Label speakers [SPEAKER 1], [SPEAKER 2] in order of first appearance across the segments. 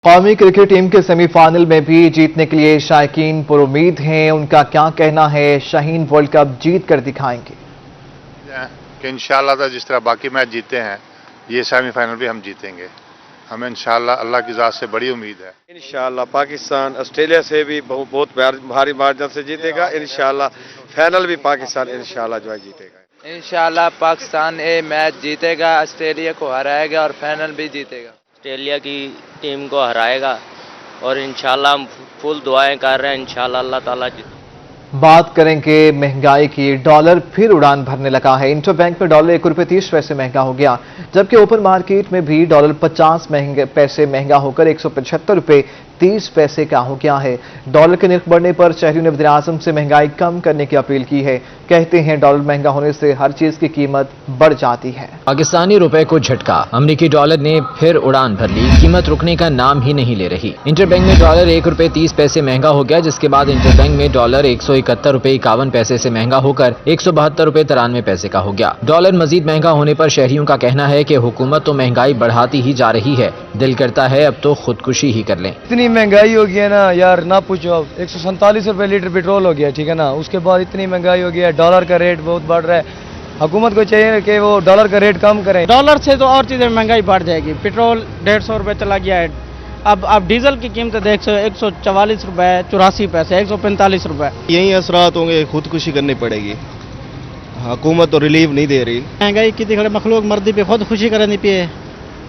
[SPEAKER 1] قومی cricket team کے semi final میں بھی جیتنے کے لیے شائقین پر امید ہیں۔ ان کا کیا کہنا ہے؟ شاہین ورلڈ کپ جیت کر دکھائیں گے
[SPEAKER 2] کہ انشاءاللہ جس طرح باقی میچ جیتے ہیں یہ سیمی فائنل بھی ہم جیتیں گے۔ ہمیں انشاءاللہ اللہ کی ذات سے بڑی امید ہے۔
[SPEAKER 3] انشاءاللہ پاکستان آسٹریلیا سے بھی بہت بھاری مارجن سے جیتے گا۔ انشاءاللہ فائنل بھی پاکستان انشاءاللہ جو ہے جیتے گا۔
[SPEAKER 4] انشاءاللہ پاکستان میچ جیتے گا، آسٹریلیا کو ہرائے گا اور فائنل بھی جیتے گا۔
[SPEAKER 5] آسٹریلیا کی ٹیم کو ہرائے گا اور انشاءاللہ ہم فل دعائیں کر رہے ہیں، انشاءاللہ اللہ تعالیٰ جیتے۔
[SPEAKER 1] بات کریں کہ مہنگائی کی، ڈالر پھر اڑان بھرنے لگا ہے۔ انٹر بینک میں ڈالر 1 روپے 30 پیسے مہنگا ہو گیا، جبکہ اوپن مارکیٹ میں بھی ڈالر 50 پیسے مہنگا ہو کر 175 روپے 30 پیسے کا ہو گیا ہے۔ ڈالر کے نرخ بڑھنے پر شہریوں نے وزیراعظم سے مہنگائی کم کرنے کی اپیل کی ہے۔ کہتے ہیں ڈالر مہنگا ہونے سے ہر چیز کی قیمت بڑھ جاتی ہے۔
[SPEAKER 6] پاکستانی روپے کو جھٹکا، امریکی ڈالر نے پھر اڑان بھر لی، قیمت رکنے کا نام ہی نہیں لے رہی۔ انٹر بینک میں ڈالر 1 روپے 30 پیسے مہنگا ہو گیا، جس کے بعد انٹر بینک میں ڈالر 171 روپے 51 پیسے سے مہنگا ہو کر 172 روپے 93 پیسے کا ہو گیا۔ ڈالر مزید مہنگا ہونے پر شہریوں کا کہنا ہے کہ حکومت تو مہنگائی بڑھاتی ہی جا رہی ہے، دل کرتا ہے اب تو خودکشی ہی کر لیں۔
[SPEAKER 7] اتنی مہنگائی ہو گیا نا یار، نہ پوچھو اب 147 روپے لیٹر پیٹرول ہو گیا، ٹھیک ہے نا۔ اس کے بعد اتنی مہنگائی ہو گیا ہے، ڈالر کا ریٹ بہت بڑھ رہا ہے۔ حکومت کو چاہیے کہ وہ ڈالر کا ریٹ کم کریں۔
[SPEAKER 8] ڈالر سے تو اور چیزیں مہنگائی بڑھ جائے گی۔ پیٹرول 150 روپے چلا گیا ہے، اب ڈیزل کی قیمت دیکھ سو 144 روپے 84 پیسے 145 روپے۔
[SPEAKER 9] یہی اثرات ہوں گے، خودکشی کرنی پڑے گی، حکومت تو ریلیف نہیں دے رہی۔
[SPEAKER 8] مہنگائی کی دیکھ مخلوق مردی پہ خودکشی کرنی پہ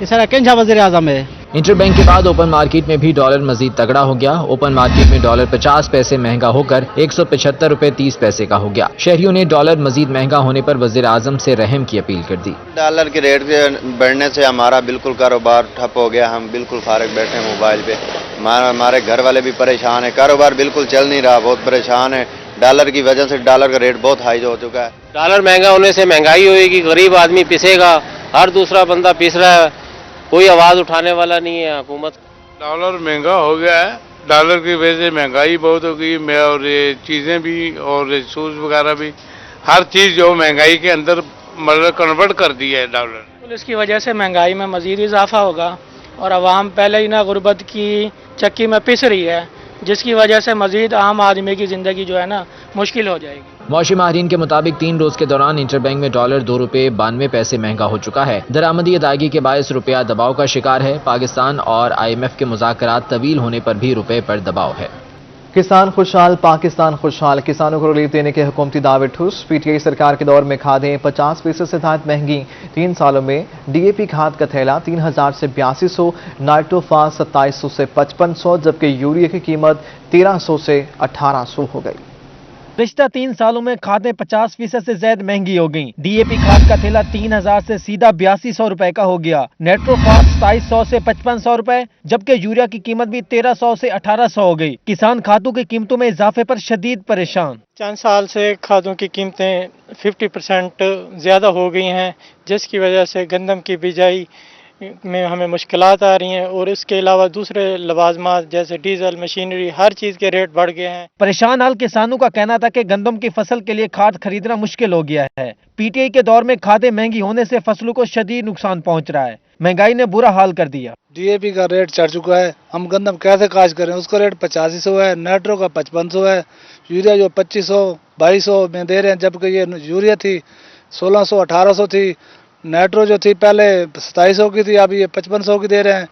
[SPEAKER 8] یہ سارا کنجا وزیر اعظم ہے۔
[SPEAKER 6] انٹر بینک کے بعد اوپن مارکیٹ میں بھی ڈالر مزید تگڑا ہو گیا۔ اوپن مارکیٹ میں ڈالر 50 پیسے مہنگا ہو کر 175 روپے 30 پیسے کا ہو گیا۔ شہریوں نے ڈالر مزید مہنگا ہونے پر وزیر اعظم سے رحم کی اپیل کر دی۔
[SPEAKER 3] ڈالر کے ریٹ کے بڑھنے سے ہمارا بالکل کاروبار ٹھپ ہو گیا، ہم بالکل فارغ بیٹھے ہیں موبائل پہ۔ ہمارے گھر والے بھی پریشان ہیں، کاروبار بالکل چل نہیں رہا، بہت پریشان ہے۔ ڈالر کی وجہ سے ڈالر کا ریٹ بہت ہائی ہو چکا ہے۔
[SPEAKER 5] ڈالر مہنگا ہونے سے مہنگائی ہوئے گی، غریب آدمی پسے گا، ہر دوسرا بندہ پس رہا ہے، کوئی آواز اٹھانے والا نہیں ہے حکومت۔
[SPEAKER 2] ڈالر مہنگا ہو گیا ہے، ڈالر کی وجہ سے مہنگائی بہت ہو گئی، اور یہ چیزیں بھی اور ریسورس وغیرہ بھی، ہر چیز جو مہنگائی کے اندر مطلب کنورٹ کر دی ہے ڈالر۔
[SPEAKER 8] اس کی وجہ سے مہنگائی میں مزید اضافہ ہوگا اور عوام پہلے ہی نا غربت کی چکی میں پس رہی ہے، جس کی وجہ سے مزید عام آدمی کی زندگی جو ہے نا مشکل ہو جائے گی۔
[SPEAKER 6] معاشی ماہرین کے مطابق 3 روز کے دوران انٹر بینک میں ڈالر 2 روپے 92 پیسے مہنگا ہو چکا ہے۔ درآمدی ادائیگی کے باعث روپیہ دباؤ کا شکار ہے۔ پاکستان اور IMF کے مذاکرات طویل ہونے پر بھی روپے پر دباؤ ہے۔
[SPEAKER 1] کسان خوشحال پاکستان خوشحال، کسانوں کو ریلیف دینے کے حکومتی دعوے ٹھوس۔ PTI سرکار کے دور میں کھادیں 50% سے زائد مہنگی، 3 سالوں میں DAP کھاد کا تھیلا 3000 سے 8200، نائٹروفاس 2700 سے 5500، جبکہ یوریا کی قیمت 1300 سے 1800 ہو گئی۔
[SPEAKER 10] گزشتہ 3 سالوں میں کھادیں 50% سے زائد مہنگی ہو گئیں۔ DAP کھاد کا تھیلا 3000 سے سیدھا 8200 روپے کا ہو گیا، نیٹروفاس 2700 سے 5500 روپے، جبکہ یوریا کی قیمت بھی 1300 سے 1800 ہو گئی۔ کسان کھادوں کی قیمتوں میں اضافے پر شدید پریشان۔
[SPEAKER 8] چند سال سے کھادوں کی قیمتیں 50% زیادہ ہو گئی ہیں، جس کی وجہ سے گندم کی بجائی میں ہمیں مشکلات آ رہی ہیں، اور اس کے علاوہ دوسرے لوازمات جیسے ڈیزل، مشینری، ہر چیز کے ریٹ بڑھ گئے ہیں۔
[SPEAKER 10] پریشان حال کسانوں کا کہنا تھا کہ گندم کی فصل کے لیے کھاد خریدنا مشکل ہو گیا ہے۔ PTI کے دور میں کھادیں مہنگی ہونے سے فصلوں کو شدید نقصان پہنچ رہا ہے۔ مہنگائی نے برا حال کر دیا۔
[SPEAKER 7] DAP کا ریٹ چڑھ چکا ہے، ہم گندم کیسے کاشت کریں؟ اس کا ریٹ 8500 ہے، نیٹرو کا 5500 ہے، یوریا جو 2500 2200 میں دے رہے ہیں، جبکہ یہ یوریا تھی 1600 1800 تھی، نیٹرو جو تھی پہلے 2700 کی تھی، اب یہ 5500 کی دے رہے ہیں،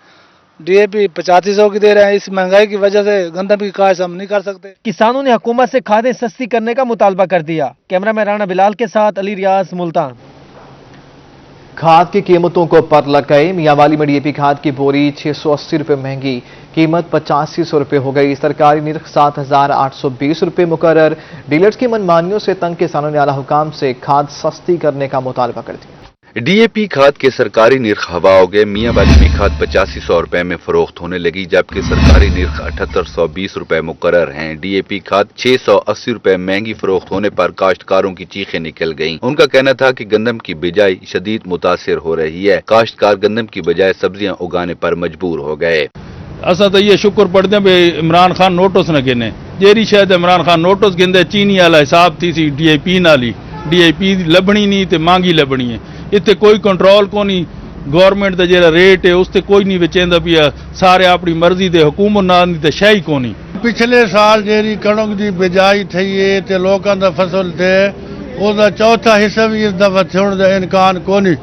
[SPEAKER 7] DAP 8500 کی دے رہے ہیں۔ اس مہنگائی کی وجہ سے گندم کی کاشت ہم نہیں کر سکتے۔
[SPEAKER 10] کسانوں نے حکومت سے کھادیں سستی کرنے کا مطالبہ کر دیا۔ کیمرہ مین رانا بلال کے ساتھ علی ریاض، ملتان۔
[SPEAKER 1] کھاد کی قیمتوں کو پر لگ گئے۔ میاں والی میں DAP کھاد کی بوری 680 روپے مہنگی، قیمت 8500 روپے ہو گئی۔ سرکاری نرخ 7820 روپے مقرر۔ ڈیلرز کی منمانیوں سے تنگ کسانوں نے اعلیٰ حکام سے کھاد سستی کرنے کا مطالبہ کر دیا۔
[SPEAKER 11] DAP کھاد کے سرکاری نرخ ہوا ہو گئے۔ میاں والی میں کھاد 8500 روپے میں فروخت ہونے لگی، جبکہ سرکاری نرخ 7820 روپے مقرر ہیں۔ DAP کھاد 680 روپے مہنگی فروخت ہونے پر کاشتکاروں کی چیخیں نکل گئیں۔ ان کا کہنا تھا کہ گندم کی بجائی شدید متاثر ہو رہی ہے، کاشتکار گندم کی بجائے سبزیاں اگانے پر مجبور ہو گئے۔
[SPEAKER 12] اسا تو یہ شکر پڑھتے ہیں بھائی عمران خان نوٹس نہ گنے، جیری شاید عمران خان نوٹس گندے چینی والا حساب تھی سی DAP نالی، DAP لبنی نہیں تے مانگی لبنی ہے، اتنے کوئی کنٹرول کو نہیں، गवर्नमेंट का जो रेट है उससे कोई नहीं बेचेंदा पिया, सारे अपनी मर्जी दे, हुकूमत नाल दी ते शै ही कोनी।
[SPEAKER 2] पिछले साल जेरी कणक की बिजाई थी है ते लोकां दा फसल थे ਉਹਦਾ चौथा हिस्सा भी इस दफा थियण दा इम्कान कोनी।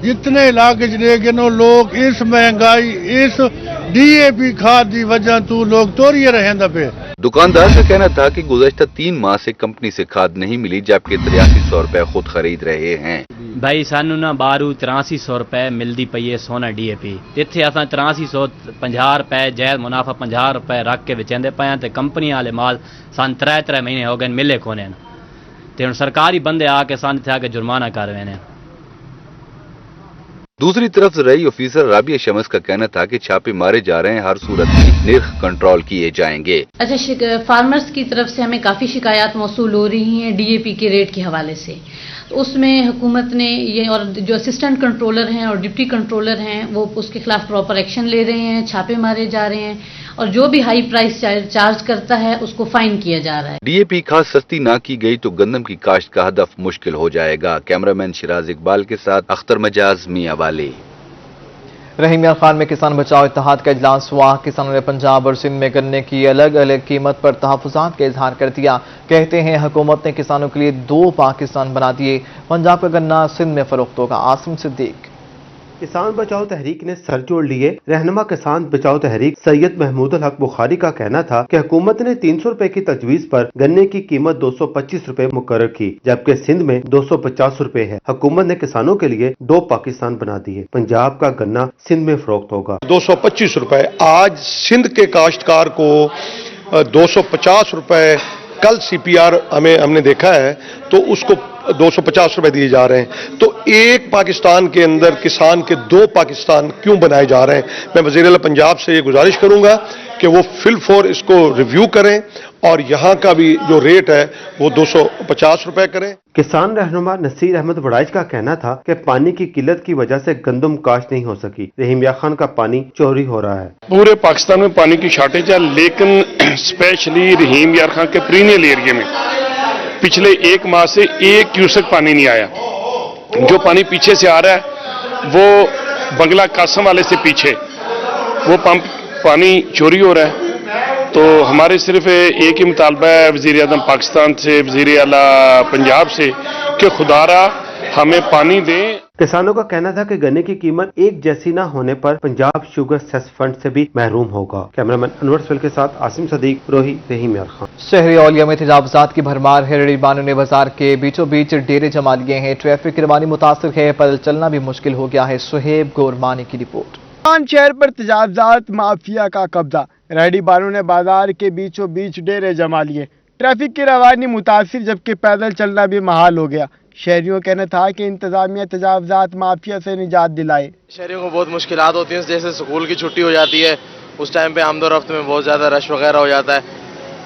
[SPEAKER 2] जितने इलाके च रह गए लोग इस महंगाई इस DAP खाद की वजह तो लोग तोड़िए रहंदा पे।
[SPEAKER 11] दुकानदार का कहना था कि गुज़श्ता 3 माह से कंपनी से खाद नहीं मिली, जबकि 8300 रुपए खुद खरीद रहे हैं।
[SPEAKER 5] भाई सानू ना बारू 8300 रुपए मिलती पई है सोना DAP, इत्थे असां 8350 रुपए जायज़ मुनाफा 50 रुपए रख के विचेंदे पे ते कंपनी वाले माल सन 3 महीने हो गए मिले कोने ते हुण सरकारी बंदे आके सन इत्थे आके जुर्माना कर रहे हैं।
[SPEAKER 11] दूसरी तरफ रई ऑफिसर राबिया शमस का कहना था कि छापे मारे जा रहे हैं, हर सूरत में निर्ख कंट्रोल किए जाएंगे।
[SPEAKER 13] अच्छा, फार्मर्स की तरफ से हमें काफ़ी शिकायत मौसूल हो रही हैं DAP के रेट के हवाले से। उसमें हुकूमत ने ये और जो असिस्टेंट कंट्रोलर हैं और डिप्टी कंट्रोलर हैं वो उसके खिलाफ प्रॉपर एक्शन ले रहे हैं, छापे मारे जा रहे हैं और जो भी हाई प्राइस चार्ज करता है उसको फाइन किया जा रहा है।
[SPEAKER 11] DAP खाद सस्ती ना की गई तो गंदम की काश्त का हदफ मुश्किल हो जाएगा। कैमरामैन शिराज इकबाल के साथ अख्तर मजाज मियां वाली।
[SPEAKER 1] रहीम यार खान में किसान बचाओ इत्तेहाद का इजलास हुआ। किसानों ने पंजाब और सिंध में गन्ने की अलग अलग कीमत पर तहफ़्फ़ुज़ात का इजहार कर दिया। कहते हैं हुकूमत ने किसानों के लिए 2 पाकिस्तान बना दिए। पंजाब का गन्ना सिंध में फरोख्त होगा। आसिम सिद्दीक।
[SPEAKER 14] किसान बचाओ तहरीक ने सर जोड़ लिए। रहनुमा किसान बचाओ तहरीक सैयद महमूद अल हक बुखारी का कहना था कि हुकूमत ने 300 रुपए की तजवीज पर गन्ने की कीमत 225 रुपए मुकर्रर की, जबकि सिंध में 250 रुपए है। हुकूमत ने किसानों के लिए 2 पाकिस्तान बना दिए। पंजाब का गन्ना सिंध में फरोख्त होगा
[SPEAKER 15] 225 रुपए। आज सिंध के काश्तकार को 250 रुपए, कल CPR हमने देखा है तो उसको 250 रुपए दिए जा रहे हैं। तो एक पाकिस्तान के अंदर किसान के 2 पाकिस्तान क्यों बनाए जा रहे हैं? मैं वज़ीर आला पंजाब से ये गुजारिश करूंगा कि वो फिलफौर इसको रिव्यू करें और यहाँ का भी जो रेट है वो 250 रुपए करें।
[SPEAKER 14] किसान रहनुमा नसीर अहमद वड़ाइच का कहना था कि पानी की किल्लत की वजह से गंदम काश्त नहीं हो सकी। रहीम यार खान का पानी चोरी हो रहा है।
[SPEAKER 16] पूरे पाकिस्तान में पानी की शॉर्टेज है, लेकिन स्पेशली रहीम यार खान के प्रीनियल एरिया में पिछले 1 माह से 1 क्यूसेक पानी नहीं आया। जो पानी पीछे से आ रहा है वो बंगला कासम वाले से पीछे वो पंप पानी चोरी हो रहा है। तो हमारे सिर्फ एक ही मुतालबा है वज़ीर आज़म पाकिस्तान से, वज़ीर आला पंजाब से कि खुदारा हमें पानी दें।
[SPEAKER 14] किसानों का कहना था कि गन्ने की कीमत एक जैसी न होने पर पंजाब शुगर सेस फंड से भी महरूम होगा। कैमरामैन अनवर सफील के साथ आसिम सदीक, रोही, रहीम यार खान।
[SPEAKER 1] शहरी औलिया में तेजावजात की भरमार है। रेहड़ी बानों ने बाजार के बीचों बीच डेरे जमा लिए हैं। ट्रैफिक की रवानी मुतासिर है, पैदल चलना भी मुश्किल हो गया है। सुहेब गोरमानी की रिपोर्ट।
[SPEAKER 17] शहर पर तेजावजात माफिया का कब्जा। रेहड़ी बानों ने बाजार के बीचों बीच डेरे जमा लिए। ट्रैफिक की रवानी मुतासिर, जबकि पैदल चलना भी महाल हो गया। शहरियों का कहना था कि इंतजामिया तेजावजात माफिया से निजात दिलाए।
[SPEAKER 4] शहरियों को बहुत मुश्किलात होती हैं, जैसे स्कूल की छुट्टी हो जाती है उस टाइम पे आमदोरफ्त में बहुत ज़्यादा रश वगैरह हो जाता है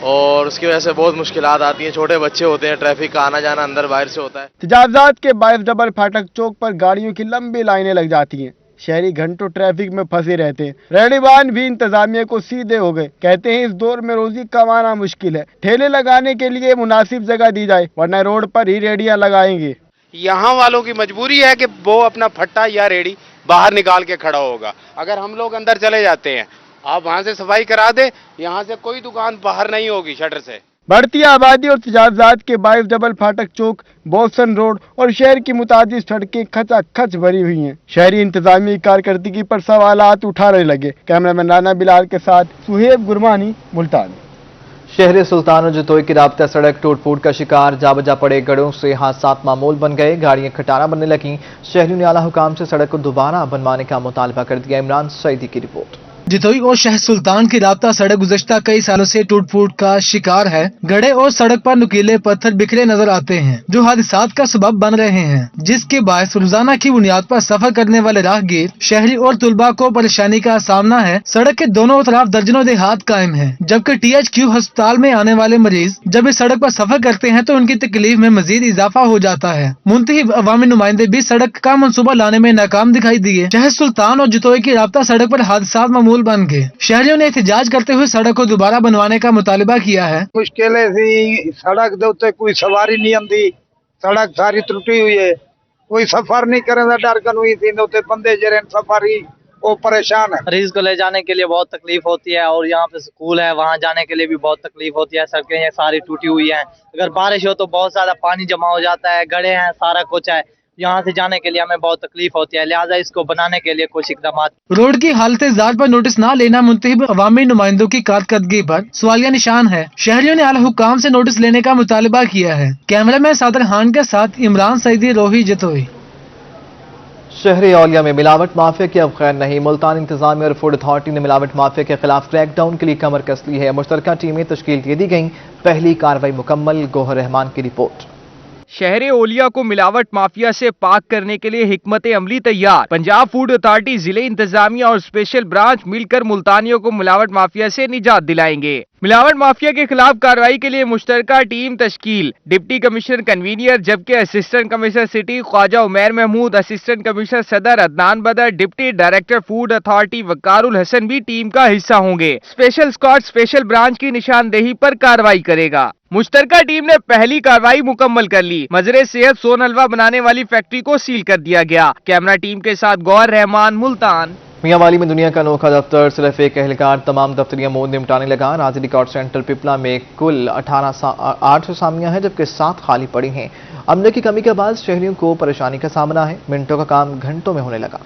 [SPEAKER 4] और उसकी वजह से बहुत मुश्किलात आती हैं। छोटे बच्चे होते हैं, ट्रैफिक का आना जाना अंदर बाहर से होता है।
[SPEAKER 17] तेजावजात के बायस डबल फाटक चौक पर गाड़ियों की लंबी लाइनें लग जाती हैं। शहरी घंटों ट्रैफिक में फंसे रहते हैं। रेहड़ीबान भी इंतजामिया को सीधे हो गए। कहते हैं इस दौर में रोजी कमाना मुश्किल है। ठेले लगाने के लिए मुनासिब जगह दी जाए, वरना रोड पर ही रेहड़ियां लगाएंगे।
[SPEAKER 18] यहाँ वालों की मजबूरी है कि वो अपना फट्टा या रेहड़ी बाहर निकाल के खड़ा होगा। अगर हम लोग अंदर चले जाते हैं, आप वहाँ से सफाई करा दे, यहाँ से कोई दुकान बाहर नहीं होगी शटर से।
[SPEAKER 17] बढ़ती आबादी और तेजावजात के बायस डबल फाटक चौक, बोस्टन रोड और शहर की मुतादिद सड़कें खचाखच भरी हुई हैं। शहरी इंतजामी कारकर्दगी पर सवालात उठाने लगे। कैमरामैन राना बिलाल के साथ सुहेब गुरमानी, मुल्तान।
[SPEAKER 1] शहर सुल्तान और जतोई की राबता सड़क टूट फूट का शिकार। जा बजा पड़े गड़ों से हादसात मामूल बन गए। गाड़ियां खटारा बनने लगीं। शहरियों ने आला हुकाम से सड़क को दोबारा बनवाने का मुतालबा कर दिया। इमरान सईदी की रिपोर्ट।
[SPEAKER 19] जतोई और शहर सुल्तान की राबता सड़क गुज़श्ता कई सालों से टूट फूट का शिकार है। गड्ढे और सड़क पर नुकीले पत्थर बिखरे नजर आते हैं जो हादसात का सबब बन रहे हैं, जिसके बायस रोजाना की बुनियाद पर सफर करने वाले राहगीर, शहरी और तुलबा को परेशानी का सामना है। सड़क के दोनों तरफ दर्जनों देहात कायम है, जबकि THQ अस्पताल में आने वाले मरीज जब इस सड़क पर सफर करते हैं तो उनकी तकलीफ में मजीद इजाफा हो जाता है। मुंतखब अवामी नुमाइंदे भी सड़क का मंसूबा लाने में नाकाम दिखाई दिए। शहर सुल्तान और जतोई की राबता सड़क पर हादसात मामूल बन गए। शहरियों ने एहतजाज करते हुए सड़क को दोबारा बनवाने का मुतालबा किया है।
[SPEAKER 20] मुश्किल सी सड़क दे उत्ते कोई सवारी नहीं आती, सड़क सारी त्रुटी हुई है, कोई सफर नहीं करें डर कनूई थी उते बंदे जरे सफर ही वो परेशान है।
[SPEAKER 21] मरीज को ले जाने के लिए बहुत तकलीफ होती है और यहाँ पे स्कूल है वहाँ जाने के लिए भी बहुत तकलीफ होती है। सड़कें ये सारी टूटी हुई हैं, अगर बारिश हो तो बहुत ज्यादा पानी जमा हो जाता है, गड्ढे हैं, सारा कुछ है, यहाँ से जाने के लिए हमें बहुत तकलीफ होती है। लिहाजा इसको बनाने के लिए कुछ इकदाम।
[SPEAKER 19] रोड की हालत ज़ात पर नोटिस न लेना मुंतखब अवामी नुमाइंदों की कारकर्दगी पर सवालिया निशान है। शहरियों ने आला हुक्काम से नोटिस लेने का मुतालबा किया है। कैमरामैन सादर खान के साथ इमरान सईदी, रोही जतोई।
[SPEAKER 1] शहरी औलिया में मिलावट माफिया की अब खैर नहीं। मुल्तान इंतजामिया और फूड अथॉरिटी ने मिलावट माफिया के खिलाफ क्रैकडाउन के लिए कमर कस ली है। मुश्तरका टीमें तश्कील दे दी गई, पहली कार्रवाई मुकम्मल। गोहर रहमान की रिपोर्ट।
[SPEAKER 22] शहर ओलिया को मिलावट माफिया से पाक करने के लिए हिकमत अमली तैयार। पंजाब फूड अथॉरिटी, जिले इंतजामिया और स्पेशल ब्रांच मिलकर मुल्तानियों को मिलावट माफिया से निजात दिलाएंगे। मिलावट माफिया के खिलाफ कार्रवाई के लिए मुश्तरका टीम तश्कील। डिप्टी कमिश्नर कन्वीनियर जबकि assistant commissioner city Khawaja Umair Mahmood, assistant commissioner Saddar Adnan Badar, deputy director food authority Waqarul Hassan भी टीम का हिस्सा होंगे। स्पेशल स्क्वाड स्पेशल ब्रांच की निशानदेही पर कार्रवाई करेगा। मुश्तरका टीम ने पहली कार्रवाई मुकम्मल कर ली। मजरे सेहत सोन हलवा बनाने वाली फैक्ट्री को सील कर दिया गया। कैमरा टीम के साथ गौर रहमान, मुल्तान।
[SPEAKER 1] मियांवाली में दुनिया का अनोखा दफ्तर, सिर्फ एक एहलकार तमाम दफ्तरी अमूर निपटाने लगा। राजी रिकॉर्ड सेंटर पिपला में कुल 8 असामियां हैं, जबकि 7 खाली पड़ी हैं। अमले की कमी के बाद शहरियों को परेशानी का सामना है। मिनटों का काम घंटों में होने लगा।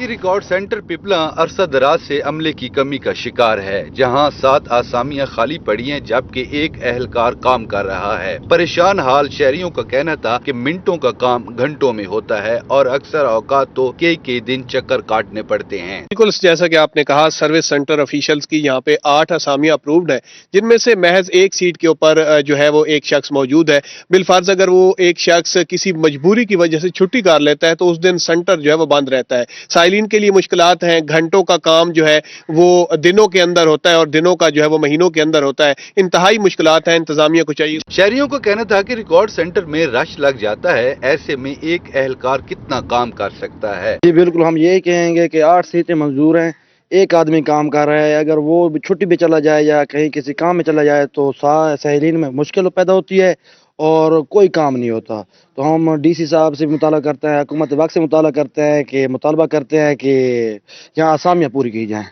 [SPEAKER 11] रिकॉर्ड सेंटर पिपला अरसा दराज से अमले की कमी का शिकार है, जहां 7 आसामियां खाली पड़ी हैं, जबकि एक अहलकार काम कर रहा है। परेशान हाल शहरियों का कहना था कि मिनटों का काम घंटों में होता है और अक्सर औकात तो कई दिन चक्कर काटने पड़ते हैं।
[SPEAKER 23] बिल्कुल जैसा कि आपने कहा, सर्विस सेंटर ऑफिशियल्स की यहाँ पे 8 आसामियां अप्रूव्ड है, जिनमें से महज एक सीट के ऊपर जो है वो एक शख्स मौजूद है। बिलफर्ज अगर वो एक शख्स किसी मजबूरी की वजह से छुट्टी कर लेता है तो उस दिन सेंटर जो है वो बंद रहता है। साइलिन के लिए मुश्किलात हैं। घंटों का काम जो है वो दिनों के अंदर होता है और दिनों का जो है वो महीनों के अंदर होता है। इंतहाई मुश्किलात हैं, इंतजामिया को चाहिए।
[SPEAKER 11] शहरियों को कहना था कि रिकॉर्ड सेंटर में रश लग जाता है, ऐसे में एक अहलकार कितना काम कर सकता है।
[SPEAKER 24] जी बिल्कुल, हम यही कहेंगे कि 8 सीटें मंजूर हैं, एक आदमी काम कर रहा है। अगर वो छुट्टी पे चला जाए या कहीं किसी काम में चला जाए तो साइलिन में मुश्किल पैदा होती है और कोई काम नहीं होता। तो हम डीसी साहब से मुताला करते हैं, हुकूमत वक्त से मुतालबा करते हैं कि यहाँ आसामियाँ पूरी की जाएं।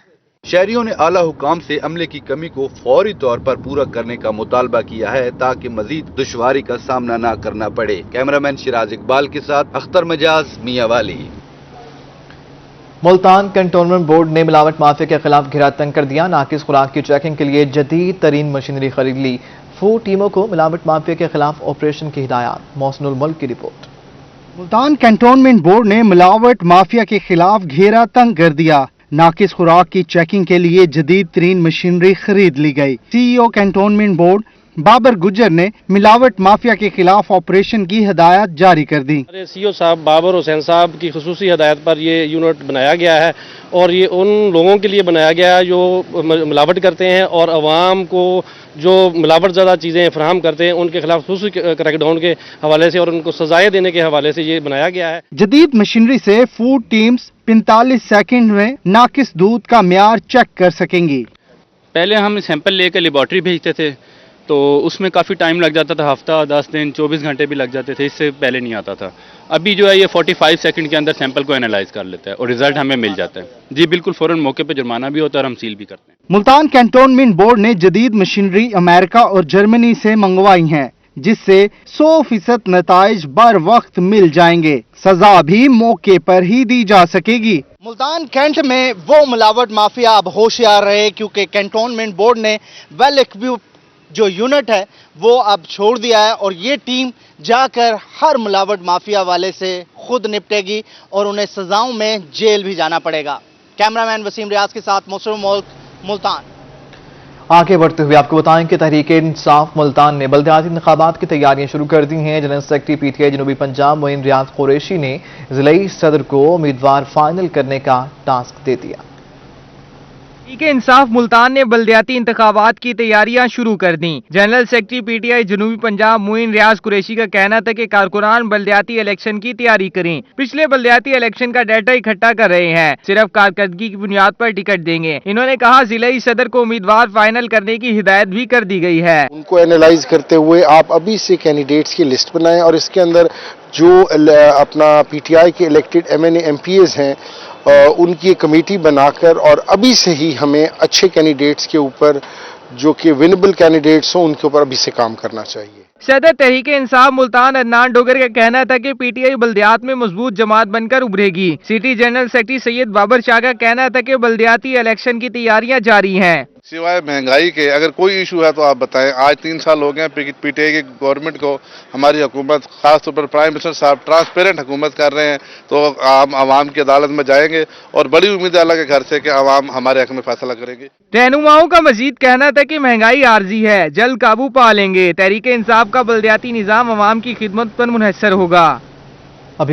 [SPEAKER 11] शहरियों ने आला हुकाम से अमले की कमी को फौरी तौर पर पूरा करने का मुतालबा किया है, ताकि मजीद दुश्वारी का सामना न करना पड़े। कैमरामैन शिराज इकबाल के साथ अख्तर मजाज, मियांवाली।
[SPEAKER 1] मुल्तान कंटोनमेंट बोर्ड ने मिलावट माफिया के खिलाफ घेरा तंग कर दिया। नाकिस खुराक की चेकिंग के लिए जदीद तरीन मशीनरी खरीद ली। फूड टीमों को मिलावट माफिया के खिलाफ ऑपरेशन की हिदायत। मोहसिनुल मुल्क की रिपोर्ट।
[SPEAKER 25] मुल्तान कंटोनमेंट बोर्ड ने मिलावट माफिया के खिलाफ घेरा तंग कर दिया। नाकिस खुराक की चेकिंग के लिए जदीद तरीन मशीनरी खरीद ली गई। CEO cantonment board Babar Gujjar ने मिलावट माफिया के खिलाफ ऑपरेशन की हिदायत जारी कर दी।
[SPEAKER 26] सीईओ साहब बाबर हुसैन साहब की खुसूसी हिदायत पर ये यूनिट बनाया गया है और ये उन लोगों के लिए बनाया गया है जो मिलावट करते हैं और अवाम को जो मिलावट ज़्यादा चीज़ें फराहम करते हैं उनके खिलाफ खुसूसी क्रैकडाउन के हवाले से और उनको सजाएं देने के हवाले से ये बनाया गया है।
[SPEAKER 25] जदीद मशीनरी से फूड टीम्स 45 सेकंड में नाकिस दूध का म्यार चेक कर सकेंगी।
[SPEAKER 5] पहले हम सैंपल लेकर लेबॉर्ट्री भेजते थे तो उसमें काफ़ी टाइम लग जाता था, हफ्ता 10 दिन 24 घंटे भी लग जाते थे, इससे पहले नहीं आता था। अभी जो है ये 45 सेकंड के अंदर सैंपल को एनालाइज कर लेता है और रिजल्ट हमें मिल जाता है। जी बिल्कुल, फौरन मौके पे जुर्माना भी होता है और हम सील भी करते हैं।
[SPEAKER 25] मुल्तान कैंटोनमेंट बोर्ड ने जदीद मशीनरी अमेरिका और जर्मनी से मंगवाई हैं, जिससे 100% नताइज बर वक्त मिल जाएंगे। सजा भी मौके पर ही दी जा सकेगी। मुल्तान कैंट में वो मिलावट माफिया अब होशियार रहे, क्योंकि कैंटोनमेंट बोर्ड ने वेल इक्विप्ड जो यूनिट है वो अब छोड़ दिया है और ये टीम जाकर हर मिलावट माफिया वाले से खुद निपटेगी और उन्हें सजाओं में जेल भी जाना पड़ेगा। कैमरामैन वसीम रियाज के साथ मोहसिन मुल्क, मुल्तान।
[SPEAKER 1] आगे बढ़ते हुए आपको बताएं कि तहरीक इंसाफ मुल्तान ने बल्दियाती इंतखाबात की तैयारियां शुरू कर दी हैं। जनरल सेक्रेटरी पीटीआई जनूबी पंजाब मोइन रियाज कुरैशी ने जिलाई सदर को उम्मीदवार फाइनल करने का टास्क दे दिया।
[SPEAKER 22] तहरीक इंसाफ मुल्तान ने बल्दियाती इंतखाबात की तैयारियां शुरू कर दी। जनरल सेक्रेटरी पीटीआई जनूबी पंजाब मोइन रियाज कुरैशी का कहना था कि कारकुनान बल्दियाती इलेक्शन की तैयारी करें। पिछले बल्दियाती इलेक्शन का डाटा इकट्ठा कर रहे हैं, सिर्फ कारकर्दगी की बुनियाद पर टिकट देंगे। इन्होंने कहा जिलाई सदर को उम्मीदवार फाइनल करने की हिदायत भी कर दी गई है।
[SPEAKER 27] उनको एनालाइज करते हुए आप अभी से कैंडिडेट्स की लिस्ट बनाएं और इसके अंदर
[SPEAKER 15] جو اپنا PTI کے الیکٹڈ MNA MPs ہیں ان کی کمیٹی بنا کر اور ابھی سے ہی ہمیں اچھے کینڈیڈیٹس کے اوپر جو کہ ونیبل کینڈیڈیٹس ہوں ان کے اوپر ابھی سے کام کرنا چاہیے۔
[SPEAKER 22] صدر تحریک انصاف ملتان عدنان ڈوگر کا کہنا تھا کہ PTI بلدیات میں مضبوط جماعت بن کر ابھرے گی۔ سٹی جنرل سیکرٹری سید بابر شاہ کا کہنا تھا کہ بلدیاتی الیکشن کی تیاریاں جاری ہیں۔
[SPEAKER 3] سوائے مہنگائی کے اگر کوئی ایشو ہے تو آپ بتائیں۔ آج 3 سال ہو گئے ہیں PTI کی گورنمنٹ کو، ہماری حکومت خاص طور پر پرائم منسٹر صاحب ٹرانسپیرنٹ حکومت کر رہے ہیں، تو ہم عوام کی عدالت میں جائیں گے اور بڑی امید ہے اللہ کے گھر سے کہ عوام ہمارے حق میں فیصلہ کریں گے۔
[SPEAKER 22] رہنماؤں کا مزید کہنا تھا کہ مہنگائی عارضی ہے، جلد قابو پا لیں گے۔ تحریک انصاف کا بلدیاتی نظام عوام کی خدمت پر منحصر ہوگا۔